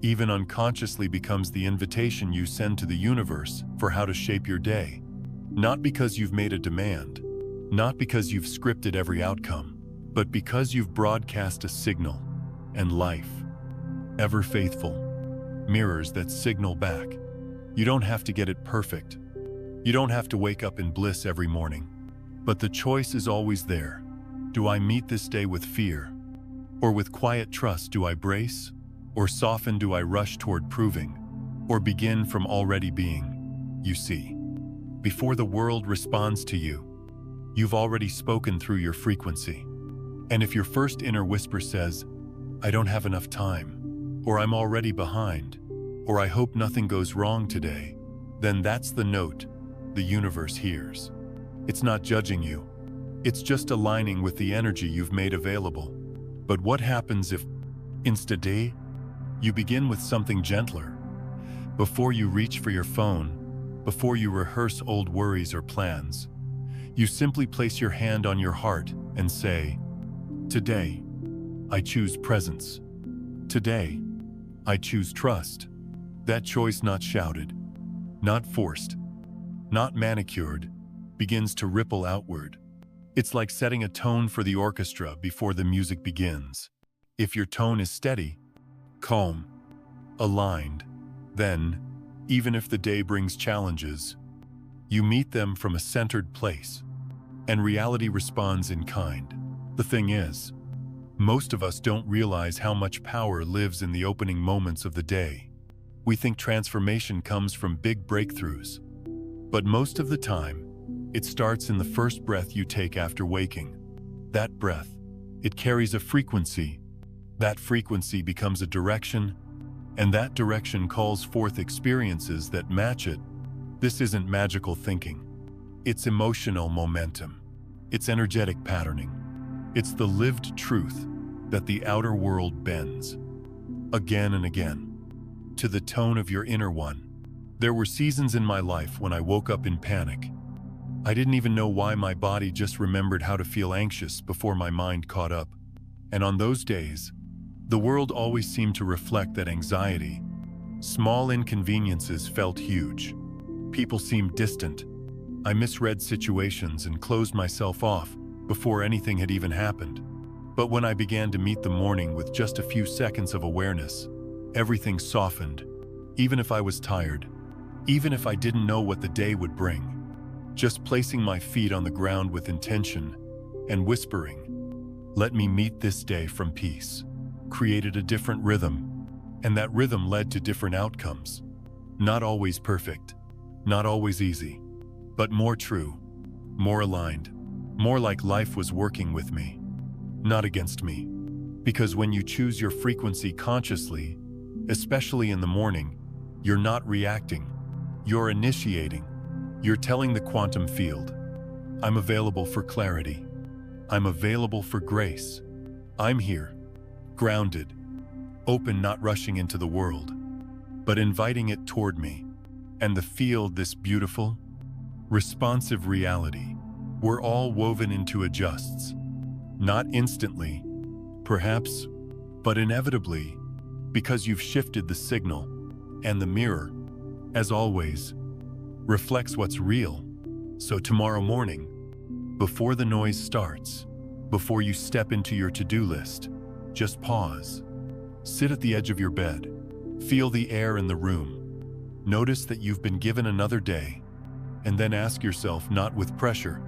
even unconsciously becomes the invitation you send to the universe for how to shape your day. Not because you've made a demand, not because you've scripted every outcome, but because you've broadcast a signal. And life, ever faithful, mirrors that signal back. You don't have to get it perfect. You don't have to wake up in bliss every morning. But the choice is always there. Do I meet this day with fear? Or with quiet trust? Do I brace? Or soften? Do I rush toward proving? Or begin from already being? You see, before the world responds to you, you've already spoken through your frequency. And if your first inner whisper says, I don't have enough time, or I'm already behind, or I hope nothing goes wrong today, then that's the note the universe hears. It's not judging you. It's just aligning with the energy you've made available. But what happens if, instead, you begin with something gentler? Before you reach for your phone, Before you rehearse old worries or plans, you simply place your hand on your heart and say, "Today, I choose presence. Today, I choose trust." That choice, not shouted, not forced, not manicured, begins to ripple outward. It's like setting a tone for the orchestra before the music begins. If your tone is steady, calm, aligned, then, even if the day brings challenges, you meet them from a centered place, and reality responds in kind. The thing is, most of us don't realize how much power lives in the opening moments of the day. We think transformation comes from big breakthroughs, but most of the time, it starts in the first breath you take after waking. That breath, it carries a frequency. That frequency becomes a direction, and that direction calls forth experiences that match it. This isn't magical thinking. It's emotional momentum. It's energetic patterning. It's the lived truth that the outer world bends, again and again, to the tone of your inner one. There were seasons in my life when I woke up in panic. I didn't even know why. My body just remembered how to feel anxious before my mind caught up. And on those days, the world always seemed to reflect that anxiety. Small inconveniences felt huge. People seemed distant. I misread situations and closed myself off before anything had even happened. But when I began to meet the morning with just a few seconds of awareness, everything softened. Even if I was tired, even if I didn't know what the day would bring, just placing my feet on the ground with intention and whispering, "Let me meet this day from peace," created a different rhythm, and that rhythm led to different outcomes. Not always perfect, not always easy, but more true, more aligned, more like life was working with me, not against me. Because when you choose your frequency consciously, especially in the morning, you're not reacting, you're initiating. You're telling the quantum field, "I'm available for clarity. I'm available for grace. I'm here, grounded, open, not rushing into the world, but inviting it toward me." And the field, this beautiful, responsive reality, we're all woven into, adjusts. Not instantly, perhaps, but inevitably, because you've shifted the signal, and the mirror, as always, reflects what's real. So tomorrow morning, before the noise starts, before you step into your to-do list, just pause. Sit at the edge of your bed. Feel the air in the room. Notice that you've been given another day, and then ask yourself, not with pressure,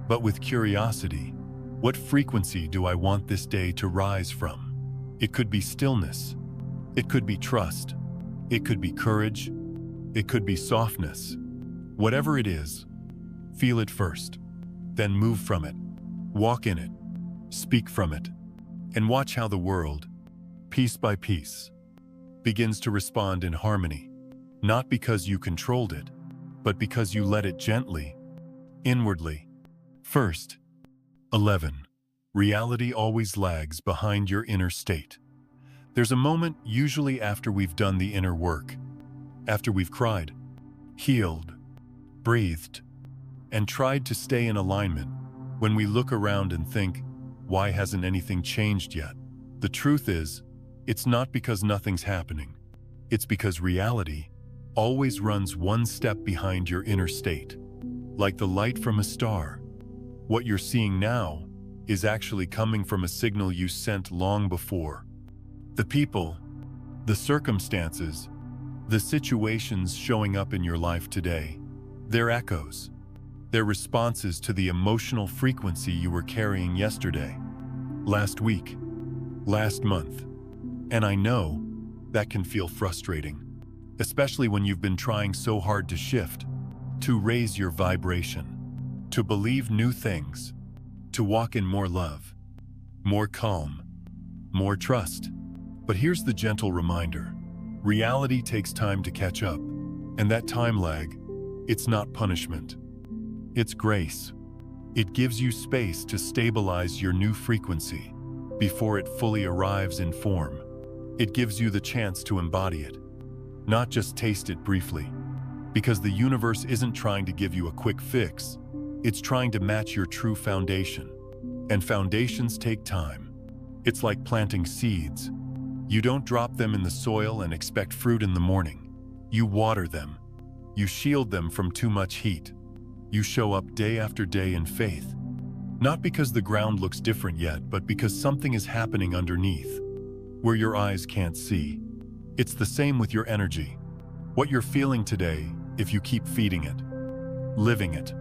but with curiosity, what frequency do I want this day to rise from? It could be stillness. It could be trust. It could be courage. It could be softness. Whatever it is, feel it first, then move from it, walk in it, speak from it, and watch how the world, piece by piece, begins to respond in harmony, not because you controlled it, but because you led it gently, inwardly. First, 11. Reality always lags behind your inner state. There's a moment, usually after we've done the inner work, after we've cried, healed, breathed, and tried to stay in alignment, when we look around and think, "Why hasn't anything changed yet?" The truth is, it's not because nothing's happening. It's because reality always runs one step behind your inner state. Like the light from a star, what you're seeing now is actually coming from a signal you sent long before. The people, the circumstances, the situations showing up in your life today, they're echoes. They're responses to the emotional frequency you were carrying yesterday, last week, last month. And I know that can feel frustrating, especially when you've been trying so hard to shift, to raise your vibration, to believe new things, to walk in more love, more calm, more trust. But here's the gentle reminder. Reality takes time to catch up, and that time lag, it's not punishment. It's grace. It gives you space to stabilize your new frequency before it fully arrives in form. It gives you the chance to embody it, not just taste it briefly, Because the universe isn't trying to give you a quick fix. It's trying to match your true foundation. And foundations take time. It's like planting seeds. You don't drop them in the soil and expect fruit in the morning. You water them. You shield them from too much heat. You show up day after day in faith. Not because the ground looks different yet, but because something is happening underneath, where your eyes can't see. It's the same with your energy. What you're feeling today, if you keep feeding it, living it,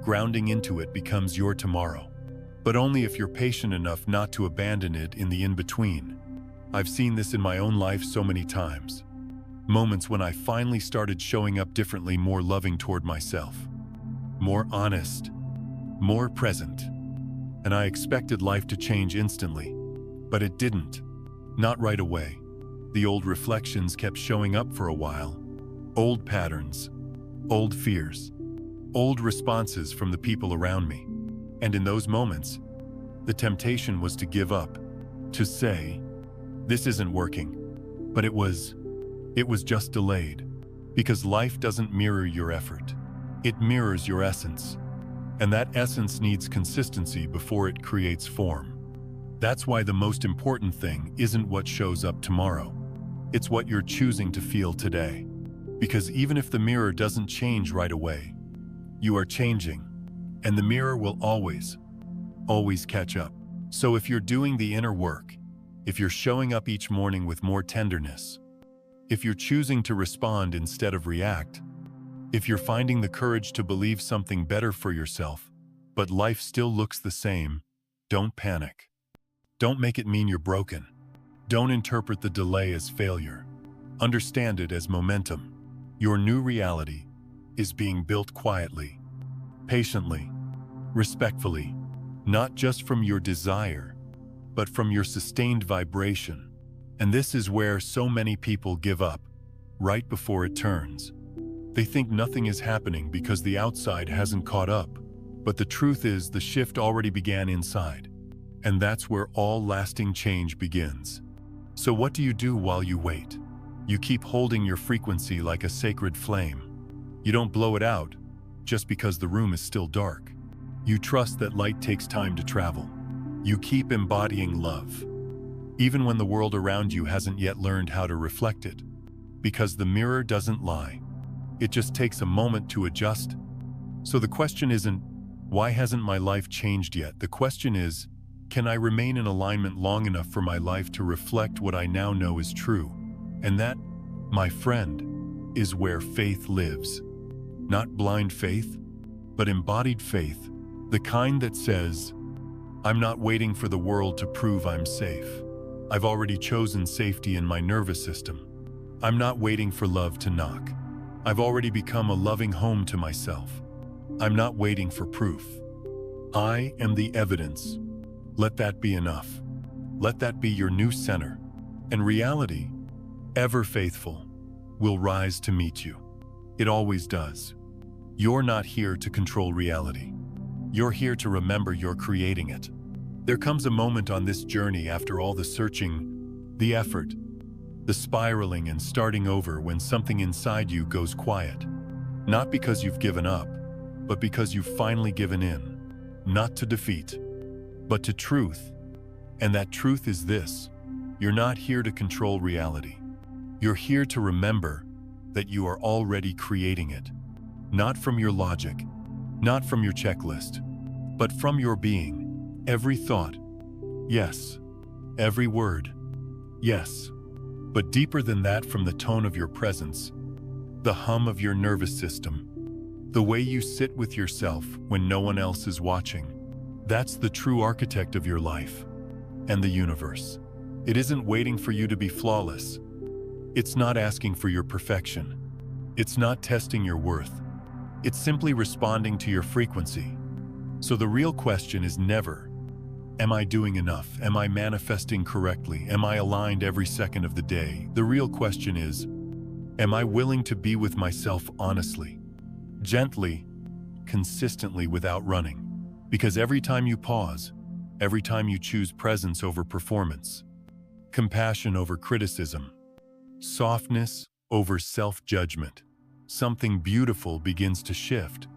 grounding into it, becomes your tomorrow. But only if you're patient enough not to abandon it in the in-between. I've seen this in my own life so many times. Moments when I finally started showing up differently, more loving toward myself, more honest, more present. And I expected life to change instantly, but it didn't. Not right away. The old reflections kept showing up for a while. Old patterns, old fears, old responses from the people around me. And in those moments, the temptation was to give up, to say, this isn't working. But it was just delayed. Because life doesn't mirror your effort. It mirrors your essence. And that essence needs consistency before it creates form. That's why the most important thing isn't what shows up tomorrow. It's what you're choosing to feel today. Because even if the mirror doesn't change right away, you are changing, and the mirror will always catch up. So if you're doing the inner work, if you're showing up each morning with more tenderness, if you're choosing to respond instead of react, if you're finding the courage to believe something better for yourself, but life still looks the same, don't panic. Don't make it mean you're broken. Don't interpret the delay as failure. Understand it as momentum. Your new reality is being built quietly, patiently, respectfully, not just from your desire, but from your sustained vibration. And this is where so many people give up, right before it turns. They think nothing is happening because the outside hasn't caught up. But the truth is, the shift already began inside. And that's where all lasting change begins. So what do you do while you wait? You keep holding your frequency like a sacred flame. You don't blow it out just because the room is still dark. You trust that light takes time to travel. You keep embodying love, even when the world around you hasn't yet learned how to reflect it. Because the mirror doesn't lie. It just takes a moment to adjust. So the question isn't, why hasn't my life changed yet? The question is, can I remain in alignment long enough for my life to reflect what I now know is true? And that, my friend, is where faith lives. Not blind faith, but embodied faith. The kind that says, I'm not waiting for the world to prove I'm safe. I've already chosen safety in my nervous system. I'm not waiting for love to knock. I've already become a loving home to myself. I'm not waiting for proof. I am the evidence. Let that be enough. Let that be your new center. And reality, ever faithful, will rise to meet you. It always does. You're not here to control reality. You're here to remember you're creating it. There comes a moment on this journey after all the searching, the effort, the spiraling and starting over, when something inside you goes quiet. Not because you've given up, but because you've finally given in. Not to defeat, but to truth. And that truth is this: you're not here to control reality. You're here to remember that you are already creating it. Not from your logic, not from your checklist, but from your being. Every thought, yes. Every word, yes. But deeper than that, from the tone of your presence, the hum of your nervous system, the way you sit with yourself when no one else is watching. That's the true architect of your life and the universe. It isn't waiting for you to be flawless. It's not asking for your perfection. It's not testing your worth. It's simply responding to your frequency. So the real question is never, am I doing enough? Am I manifesting correctly? Am I aligned every second of the day? The real question is, am I willing to be with myself honestly, gently, consistently, without running? Because every time you pause, every time you choose presence over performance, compassion over criticism, softness over self-judgment, something beautiful begins to shift.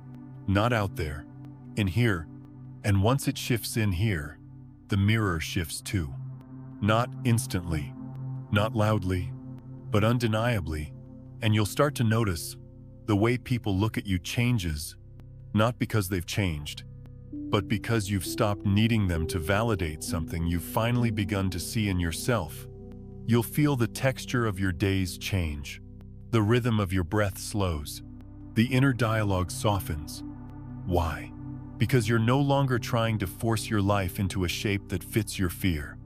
Not out there, in here. And once it shifts in here, the mirror shifts too. Not instantly, not loudly, but undeniably. And you'll start to notice the way people look at you changes, not because they've changed, but because you've stopped needing them to validate something you've finally begun to see in yourself. You'll feel the texture of your days change. The rhythm of your breath slows. The inner dialogue softens. Why? Because you're no longer trying to force your life into a shape that fits your fear.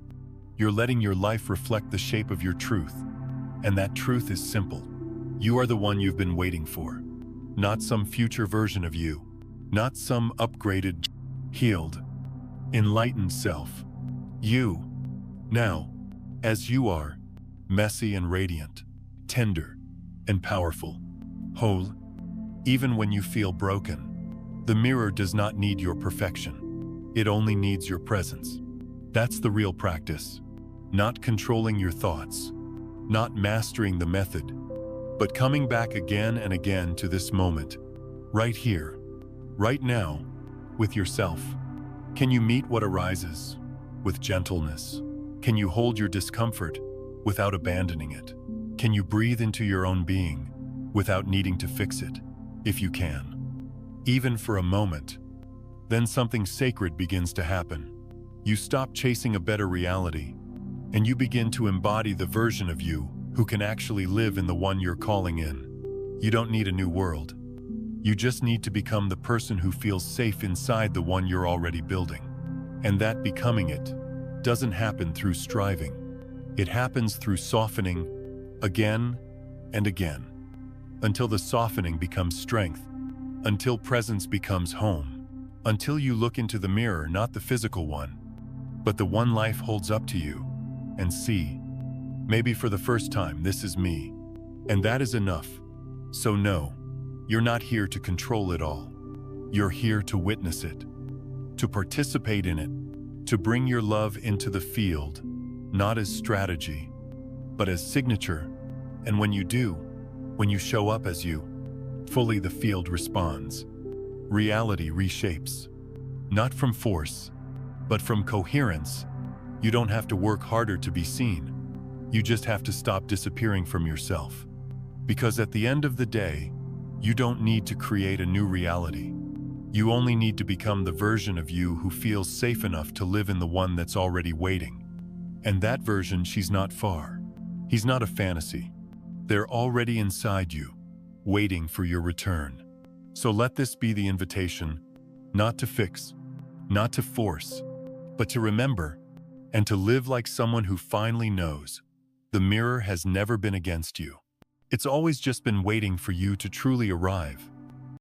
You're letting your life reflect the shape of your truth. And that truth is simple. You are the one you've been waiting for. Not some future version of you. Not some upgraded, healed, enlightened self. You, now, as you are, messy and radiant, tender and powerful, whole, even when you feel broken. The mirror does not need your perfection. It only needs your presence. That's the real practice. Not controlling your thoughts, not mastering the method, but coming back again and again to this moment, right here, right now, with yourself. Can you meet what arises with gentleness? Can you hold your discomfort without abandoning it? Can you breathe into your own being without needing to fix it? If you can, even for a moment, then something sacred begins to happen. You stop chasing a better reality, and you begin to embody the version of you who can actually live in the one you're calling in. You don't need a new world. You just need to become the person who feels safe inside the one you're already building. And that becoming it doesn't happen through striving. It happens through softening again and again, until the softening becomes strength, until presence becomes home, until you look into the mirror, not the physical one, but the one life holds up to you, and see, maybe for the first time, this is me. And that is enough. So no, you're not here to control it all. You're here to witness it, to participate in it, to bring your love into the field, not as strategy, but as signature. And when you do, when you show up as you, fully the field responds. Reality reshapes. Not from force, but from coherence. You don't have to work harder to be seen. You just have to stop disappearing from yourself. Because at the end of the day, you don't need to create a new reality. You only need to become the version of you who feels safe enough to live in the one that's already waiting. And that version, she's not far. He's not a fantasy. They're already inside you, waiting for your return. So let this be the invitation, not to fix, not to force, but to remember, and to live like someone who finally knows. The mirror has never been against you. It's always just been waiting for you to truly arrive.